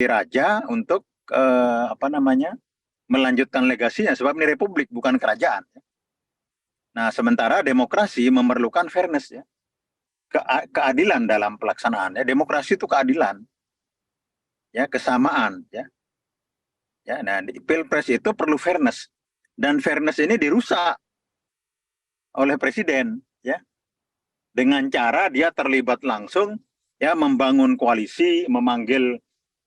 raja untuk melanjutkan legasinya, sebab ini republik bukan kerajaan. Nah, sementara demokrasi memerlukan fairness, ya, keadilan dalam pelaksanaannya. Demokrasi itu keadilan, ya, kesamaan, ya. Ya, nah di Pilpres itu perlu fairness, dan fairness ini dirusak oleh presiden, ya, dengan cara dia terlibat langsung, ya, membangun koalisi, memanggil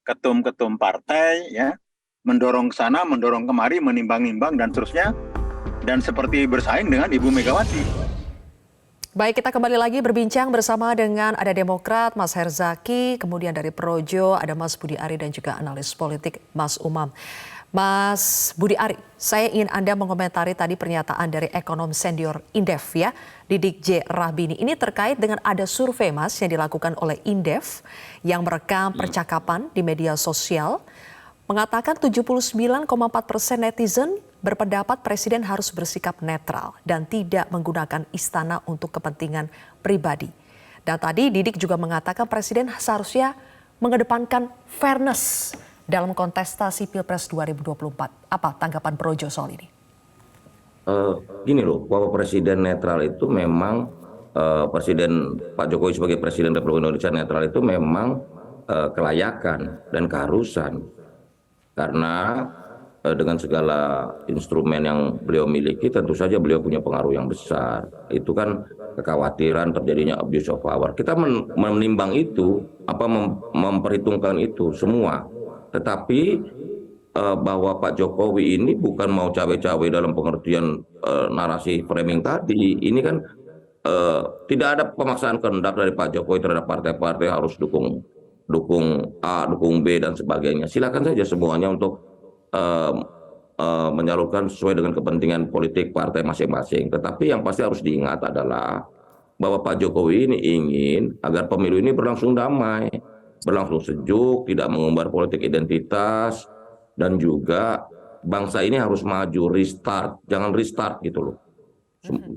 ketum-ketum partai, ya, mendorong ke sana, mendorong kemari, menimbang-nimbang dan seterusnya, dan seperti bersaing dengan Ibu Megawati. Baik, kita kembali lagi berbincang bersama dengan ada Demokrat, Mas Herzaki, kemudian dari Projo, ada Mas Budi Ari dan juga analis politik Mas Umam. Mas Budi Ari, saya ingin Anda mengomentari tadi pernyataan dari ekonom senior Indef, ya, Didik J. Rahbini. Ini terkait dengan ada survei, Mas, yang dilakukan oleh Indef yang merekam percakapan di media sosial, mengatakan 79,4% netizen berpendapat presiden harus bersikap netral dan tidak menggunakan istana untuk kepentingan pribadi. Dan tadi Didik juga mengatakan presiden seharusnya mengedepankan fairness dalam kontestasi Pilpres 2024. Apa tanggapan Projo soal ini? Gini loh, bahwa presiden netral itu memang Presiden Pak Jokowi sebagai Presiden Republik Indonesia netral itu memang kelayakan dan keharusan. Karena dengan segala instrumen yang beliau miliki, tentu saja beliau punya pengaruh yang besar. Itu kan kekhawatiran terjadinya abuse of power. Kita menimbang itu, memperhitungkan itu semua. Tetapi bahwa Pak Jokowi ini bukan mau cawe-cawe dalam pengertian narasi framing tadi. Ini kan tidak ada pemaksaan kehendak dari Pak Jokowi terhadap partai-partai harus dukung A, dukung B dan sebagainya. Silakan saja semuanya untuk menyalurkan sesuai dengan kepentingan politik partai masing-masing. Tetapi yang pasti harus diingat adalah bahwa Pak Jokowi ini ingin agar pemilu ini berlangsung damai, berlangsung sejuk, tidak mengumbar politik identitas, dan juga bangsa ini harus maju, restart, jangan restart gitu loh.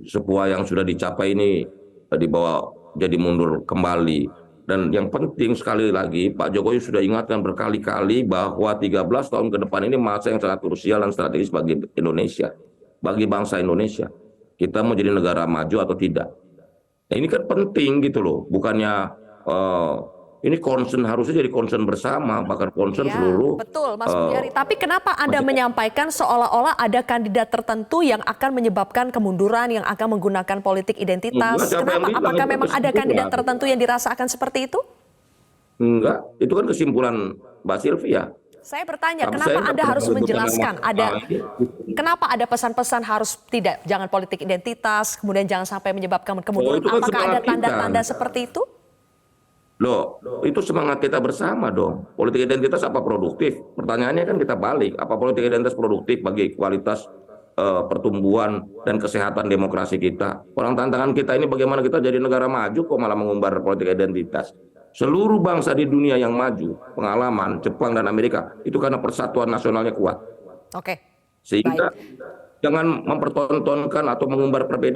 Sebuah yang sudah dicapai ini dibawa jadi mundur kembali. Dan yang penting sekali lagi, Pak Jokowi sudah ingatkan berkali-kali bahwa 13 tahun ke depan ini masa yang sangat krusial dan strategis bagi Indonesia, bagi bangsa Indonesia. Kita mau jadi negara maju atau tidak. Nah, ini kan penting gitu loh, bukannya ini concern, harusnya jadi concern bersama, bahkan concern ya, seluruh. Betul, Mas Budi Ari. Tapi kenapa Anda menyampaikan seolah-olah ada kandidat tertentu yang akan menyebabkan kemunduran, yang akan menggunakan politik identitas? Kenapa? Apakah memang ada kandidat tertentu yang dirasakan seperti itu? Enggak, itu kan kesimpulan Mbak Sylvia. Saya bertanya, kenapa Anda harus menjelaskan? Kenapa ada pesan-pesan harus jangan politik identitas, kemudian jangan sampai menyebabkan kemunduran? Apakah ada tanda-tanda seperti itu? Loh, itu semangat kita bersama dong. Politik identitas apa produktif? Pertanyaannya kan kita balik. Apa politik identitas produktif bagi kualitas pertumbuhan dan kesehatan demokrasi kita? Orang tantangan kita ini bagaimana kita jadi negara maju kok malah mengumbar politik identitas. Seluruh bangsa di dunia yang maju, pengalaman Jepang dan Amerika, itu karena persatuan nasionalnya kuat. Oke. Sehingga jangan mempertontonkan atau mengumbar perbedaan.